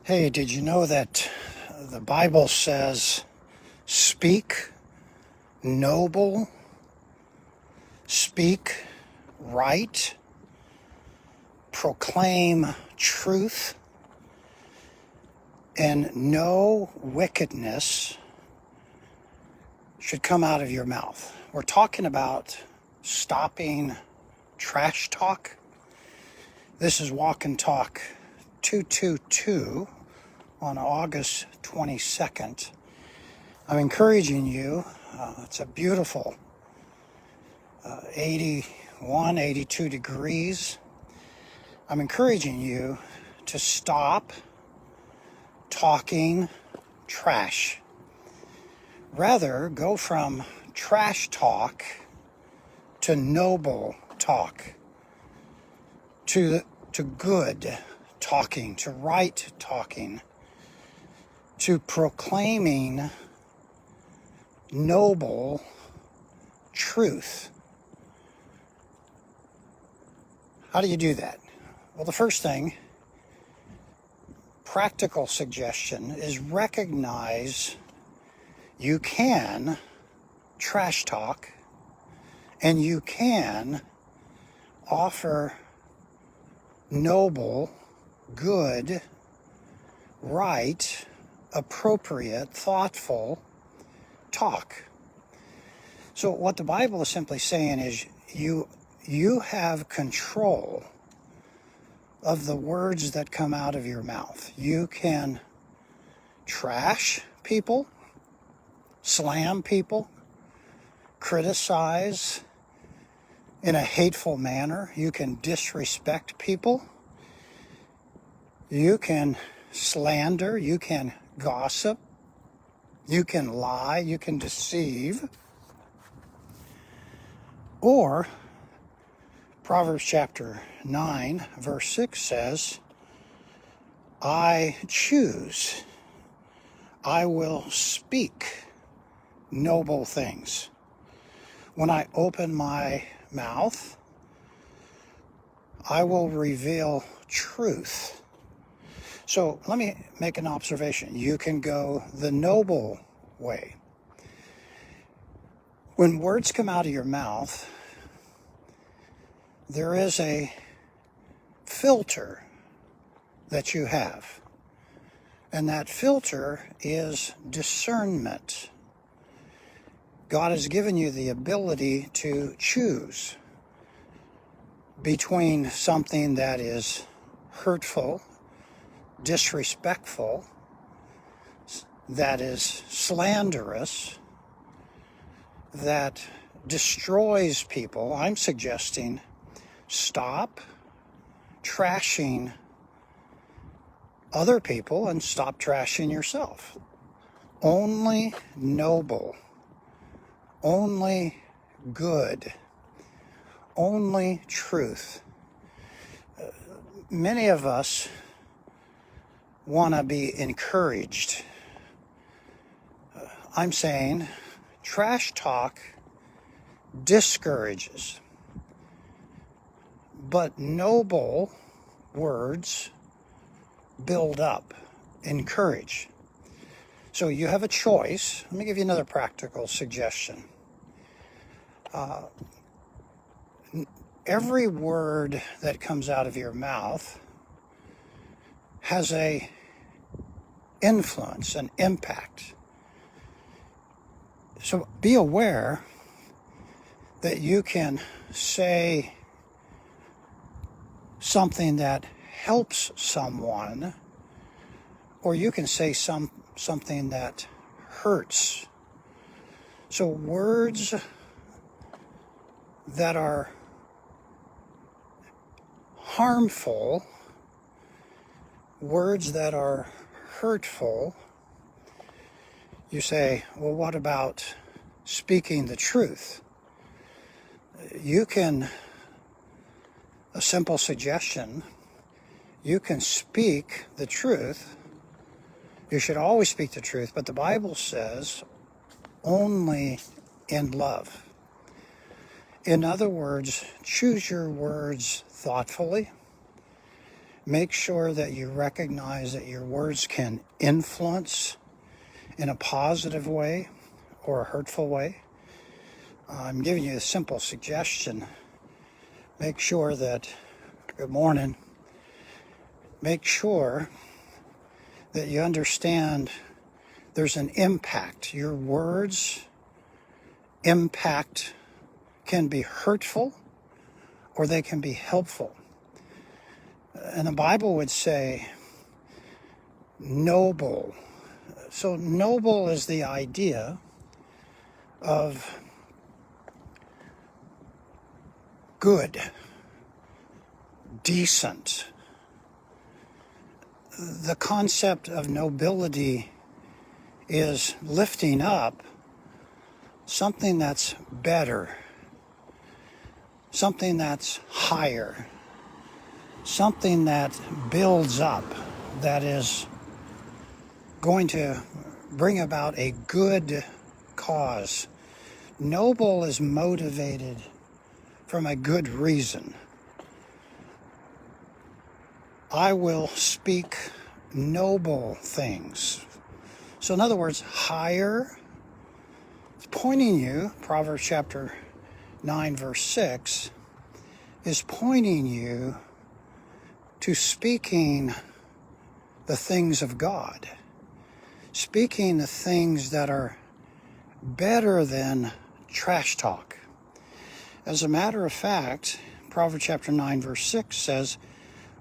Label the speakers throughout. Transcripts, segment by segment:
Speaker 1: Hey, did you know that the Bible says, speak noble, speak right, proclaim truth, and no wickedness should come out of your mouth? We're talking about stopping trash talk. This is Walk and Talk 222 on August 22nd. I'm encouraging you. It's a beautiful 81, 82 degrees. I'm encouraging you to stop talking trash. Rather, go from trash talk to noble talk, to good talking, to right talking, to proclaiming noble truth. How do you do that? Well, the first thing, practical suggestion, is recognize you can trash talk and you can offer noble, good, right, appropriate, thoughtful talk. So what the Bible is simply saying is you have control of the words that come out of your mouth. You can trash people, slam people, criticize in a hateful manner. You can disrespect people. You can slander. You can gossip. You can lie. You can deceive. Or Proverbs chapter 9, verse 6 says, I choose, I will speak noble things. When I open my mouth, I will reveal truth. So let me make an observation. You can go the noble way. When words come out of your mouth, there is a filter that you have. And that filter is discernment. God has given you the ability to choose between something that is hurtful, disrespectful, that is slanderous, that destroys people. I'm suggesting stop trashing other people and stop trashing yourself. Only noble, only good, only truth. Many of us want to be encouraged. I'm saying trash talk discourages, but noble words build up, encourage. So you have a choice. Let me give you another practical suggestion. Every word that comes out of your mouth has a influence, an impact. So be aware that you can say something that helps someone, or you can say something that hurts. So words that are harmful, words that are hurtful, you say, well, what about speaking the truth? You can, a simple suggestion, you can speak the truth. You should always speak the truth, but the Bible says only in love. In other words, choose your words thoughtfully Make sure that you recognize that your words can influence in a positive way or a hurtful way. I'm giving you a simple suggestion. Make sure that, good morning, make sure that you understand there's an impact. Your words impact can be hurtful or they can be helpful. And the Bible would say noble. So noble is the idea of good, decent. The concept of nobility is lifting up something that's better, something that's higher, something that builds up, that is going to bring about a good cause. Noble is motivated from a good reason. I will speak noble things. So in other words, higher, it's pointing you, Proverbs chapter 9 verse 6, is pointing you to speaking the things of God. Speaking the things that are better than trash talk. As a matter of fact, Proverbs chapter 9 verse 6 says,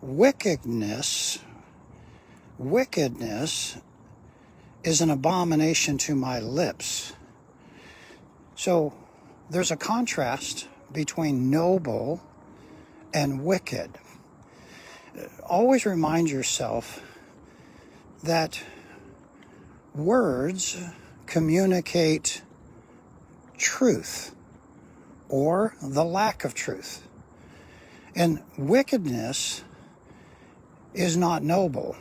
Speaker 1: Wickedness is an abomination to my lips. So there's a contrast between noble and wicked. Always remind yourself that words communicate truth or the lack of truth. And wickedness is not noble.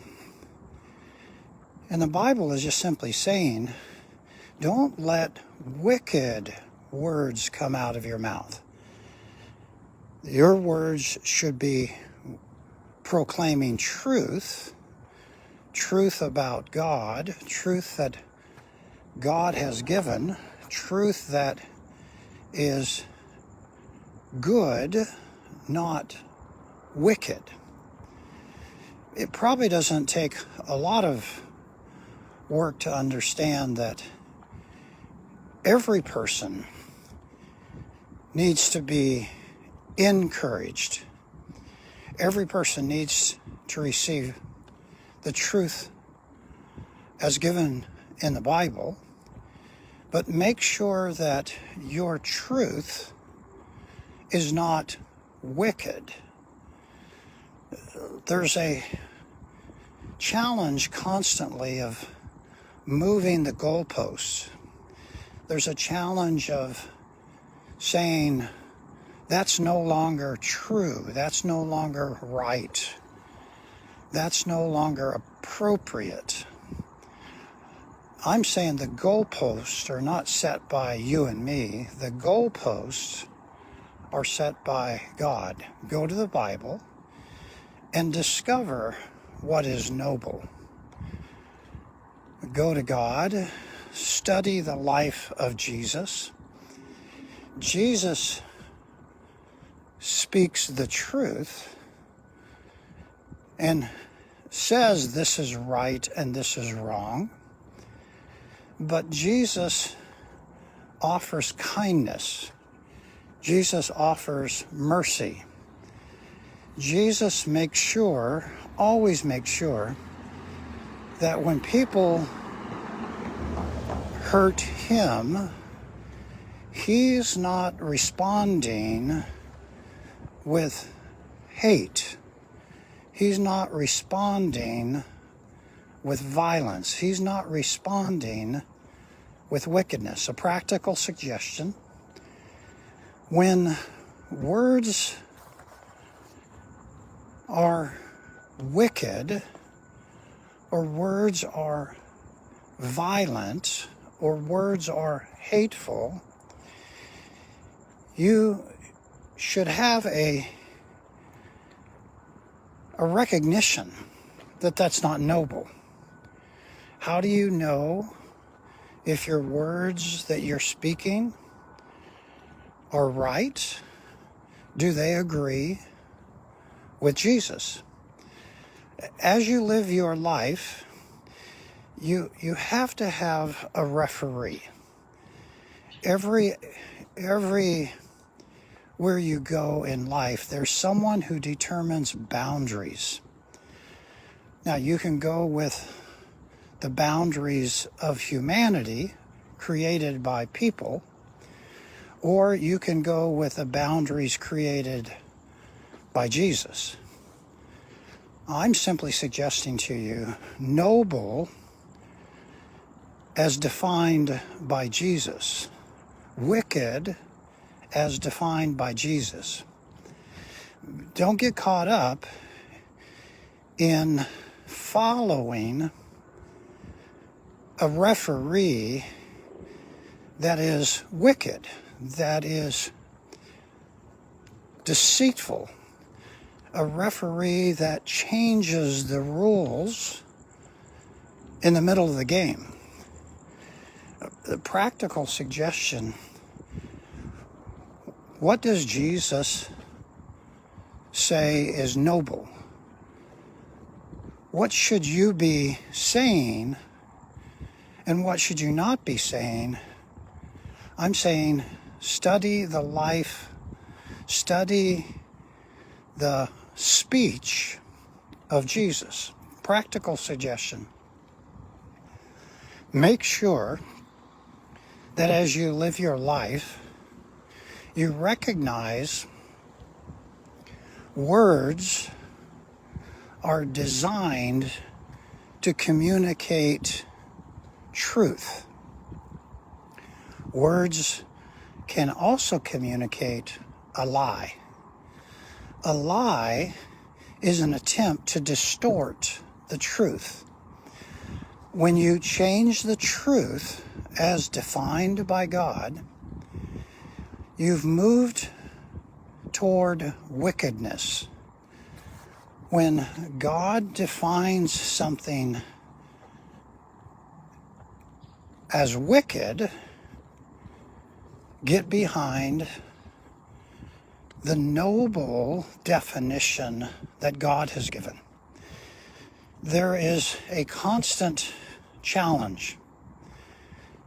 Speaker 1: And the Bible is just simply saying, don't let wicked words come out of your mouth. Your words should be proclaiming truth about God, truth that God has given, truth that is good, not wicked. It probably doesn't take a lot of work to understand that every person needs to be encouraged. Every person needs to receive the truth as given in the Bible, but make sure that your truth is not wicked. There's a challenge constantly of moving the goalposts. There's a challenge of saying, that's no longer true, that's no longer right, that's no longer appropriate. I'm saying the goalposts are not set by you and me. The goalposts are set by God. Go to the Bible and discover what is noble. Go to God, study the life of Jesus. Jesus speaks the truth and says this is right and this is wrong. But Jesus offers kindness. Jesus offers mercy. Jesus makes sure, always makes sure, that when people hurt him, he's not responding with hate. He's not responding with violence. He's not responding with wickedness. A practical suggestion: when words are wicked, or words are violent, or words are hateful, you should have a a recognition that that's not noble. How do you know if your words that you're speaking are right? Do they agree with Jesus? As you live your life, you have to have a referee. Everywhere you go in life, there's someone who determines boundaries. Now, you can go with the boundaries of humanity created by people, or you can go with the boundaries created by Jesus. I'm simply suggesting to you, noble as defined by Jesus, wicked as defined by Jesus. Don't get caught up in following a referee that is wicked, that is deceitful, a referee that changes the rules in the middle of the game. The practical suggestion: what does Jesus say is noble? What should you be saying and what should you not be saying? I'm saying study the life, study the speech of Jesus. Practical suggestion: make sure that as you live your life, you recognize words are designed to communicate truth. Words can also communicate a lie. A lie is an attempt to distort the truth. When you change the truth as defined by God, you've moved toward wickedness. When God defines something as wicked, get behind the noble definition that God has given. There is a constant challenge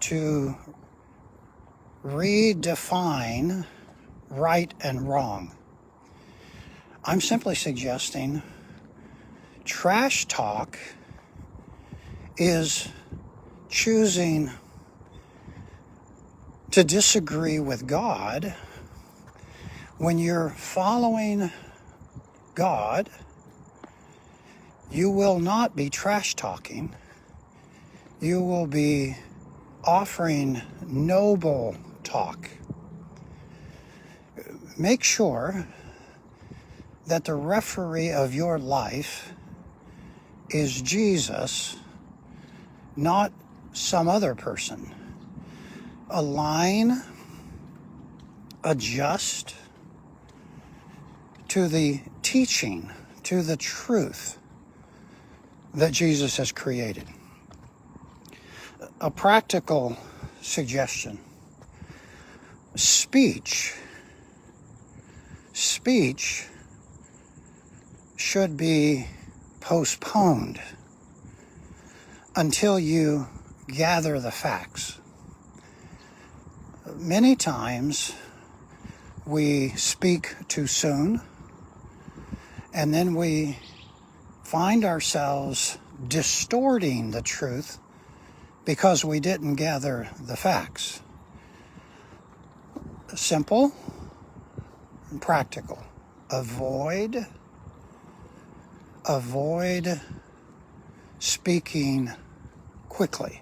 Speaker 1: to redefine right and wrong. I'm simply suggesting trash talk is choosing to disagree with God. When you're following God, you will not be trash talking. You will be offering noble talk. Make sure that the referee of your life is Jesus, not some other person. Align, adjust to the teaching, to the truth that Jesus has created. A practical suggestion: speech should be postponed until you gather the facts. Many times we speak too soon, and then we find ourselves distorting the truth because we didn't gather the facts. Simple and practical. Avoid speaking quickly.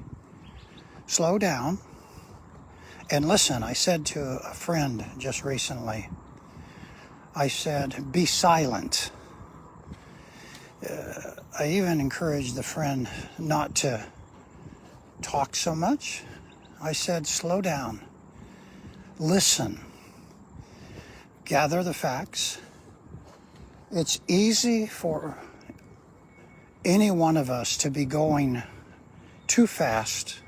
Speaker 1: Slow down and listen. I said to a friend just recently, I said, be silent. I even encouraged the friend not to talk so much. I said, slow down, listen, gather the facts, It's easy for any one of us to be going too fast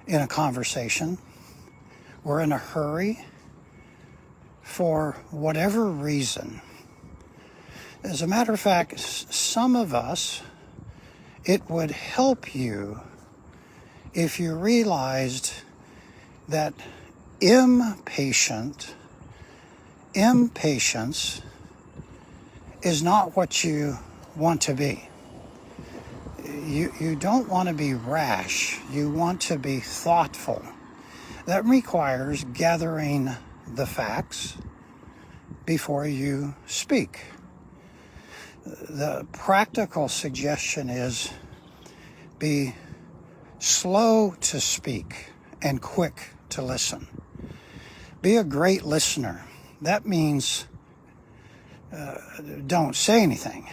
Speaker 1: in a conversation. We're in a hurry for whatever reason. As a matter of fact, some of us, it would help you if you realized that impatience is not what you want to be. You don't want to be rash. You want to be thoughtful. That requires gathering the facts before you speak. The practical suggestion is be slow to speak and quick to listen. Be a great listener. That means don't say anything.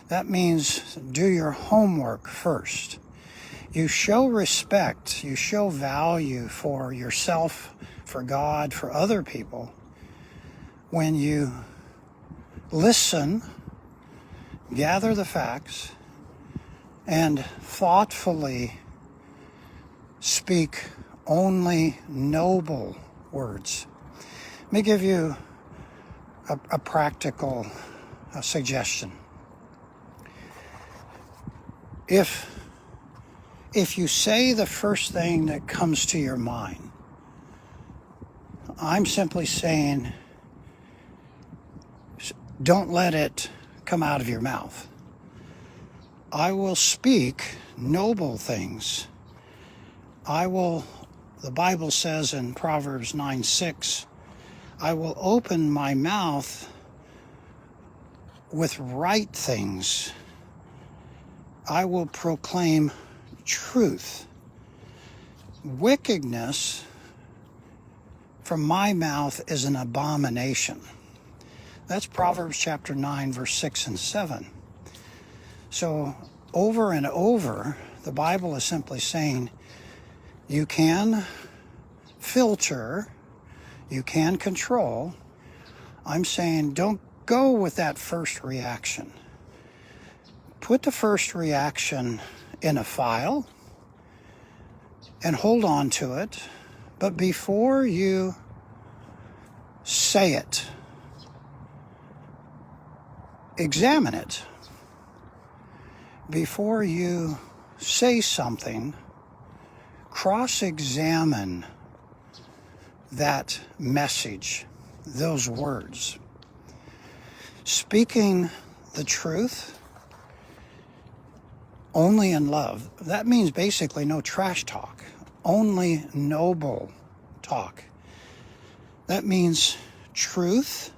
Speaker 1: That means do your homework first. You show respect, you show value for yourself, for God, for other people when you listen, gather the facts, and thoughtfully speak only noble words. Let me give you a practical suggestion. If you say the first thing that comes to your mind, I'm simply saying, don't let it come out of your mouth. I will speak noble things. The Bible says in Proverbs 9:6, I will open my mouth with right things. I will proclaim truth. Wickedness from my mouth is an abomination. That's Proverbs chapter 9, verse 6 and 7. So over and over, the Bible is simply saying you can filter, you can control. I'm saying don't go with that first reaction. Put the first reaction in a file and hold on to it. But before you say it, examine it. Before you say something, cross-examine that message, those words. Speaking the truth only in love. That means basically no trash talk, only noble talk. That means truth.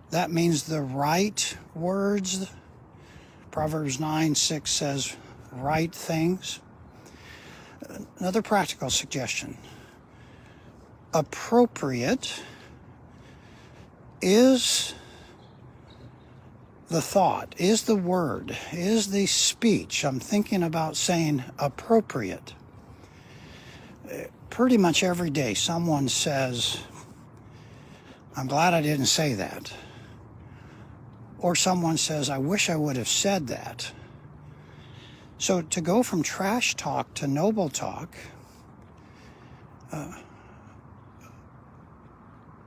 Speaker 1: That means the right words. Proverbs 9:6 says right things. Another practical suggestion. Appropriate is the thought, is the word, is the speech. I'm thinking about saying appropriate. Pretty much every day someone says, I'm glad I didn't say that. Or someone says, I wish I would have said that. So to go from trash talk to noble talk,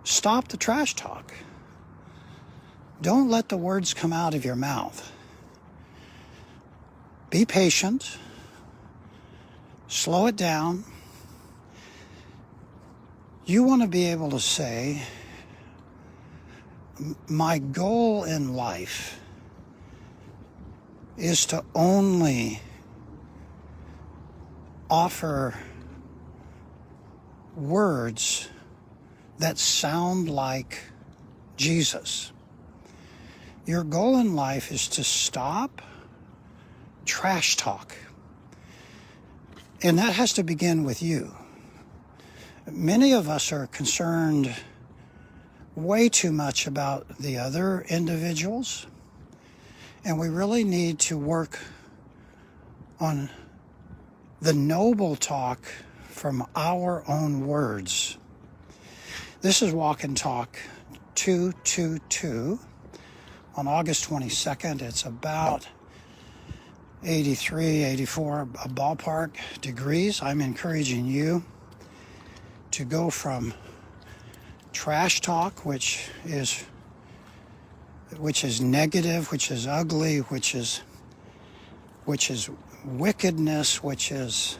Speaker 1: stop the trash talk. Don't let the words come out of your mouth. Be patient. Slow it down. You want to be able to say, my goal in life is to only offer words that sound like Jesus. Your goal in life is to stop trash talk. And that has to begin with you. Many of us are concerned way too much about the other individuals, and we really need to work on the noble talk from our own words. This is Walk and Talk 222 on August 22nd. It's about 83, 84 ballpark degrees. I'm encouraging you to go from trash talk, which is negative, which is ugly, which is wickedness, which is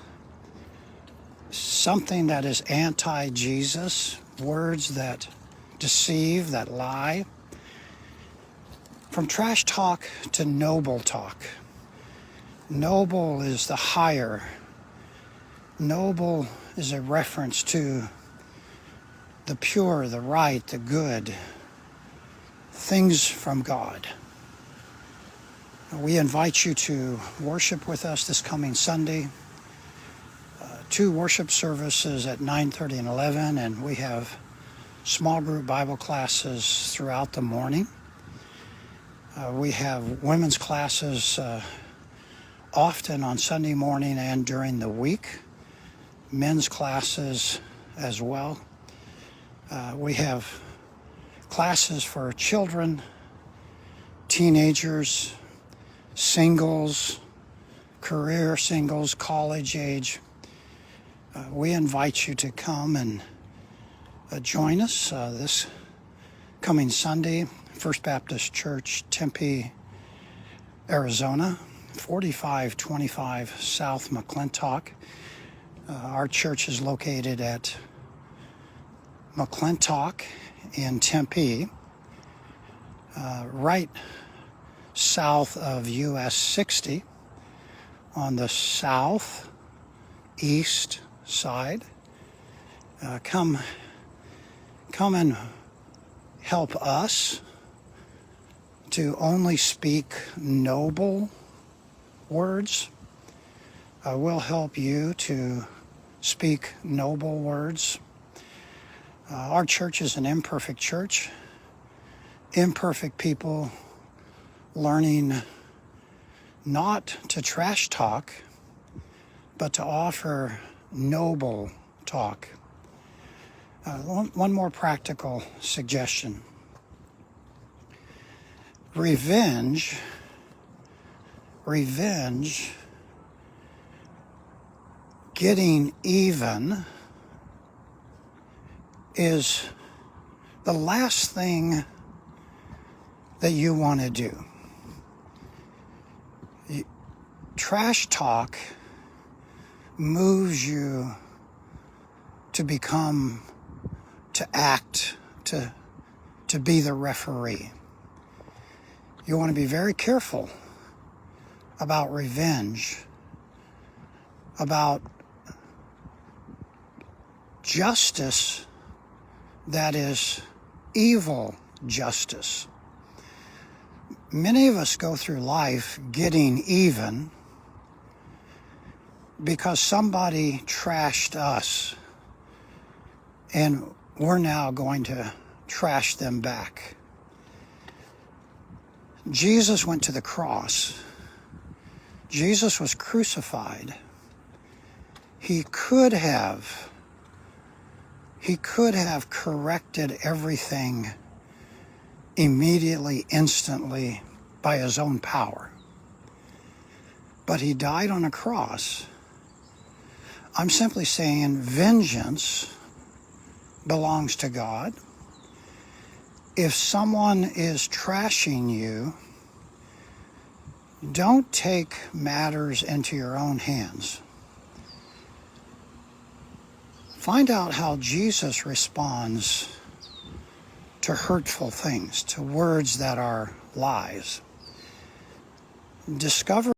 Speaker 1: something that is anti-Jesus, words that deceive, that lie. From trash talk to noble talk. Noble is the higher. Noble is a reference to the pure, the right, the good, things from God. We invite you to worship with us this coming Sunday. 2 worship services at 9:30 and 11, and we have small group Bible classes throughout the morning. We have women's classes often on Sunday morning and during the week. Men's classes as well. We have classes for children, teenagers, singles, career singles, college age. We invite you to come and join us this coming Sunday, First Baptist Church, Tempe, Arizona, 4525 South McClintock. Our church is located at McClintock in Tempe, right south of US 60 on the southeast side. Come and help us to only speak noble words. We'll help you to speak noble words. Our church is an imperfect church. Imperfect people learning not to trash talk, but to offer noble talk. One more practical suggestion. Revenge, getting even, is the last thing that you want to do. Trash talk moves you to act, to be the referee. You want to be very careful about revenge, about justice that is evil justice. Many of us go through life getting even because somebody trashed us, and we're now going to trash them back. Jesus went to the cross. Jesus was crucified. He could have corrected everything immediately, instantly, by his own power. But he died on a cross. I'm simply saying vengeance belongs to God. If someone is trashing you, don't take matters into your own hands. Find out how Jesus responds to hurtful things, to words that are lies. Discover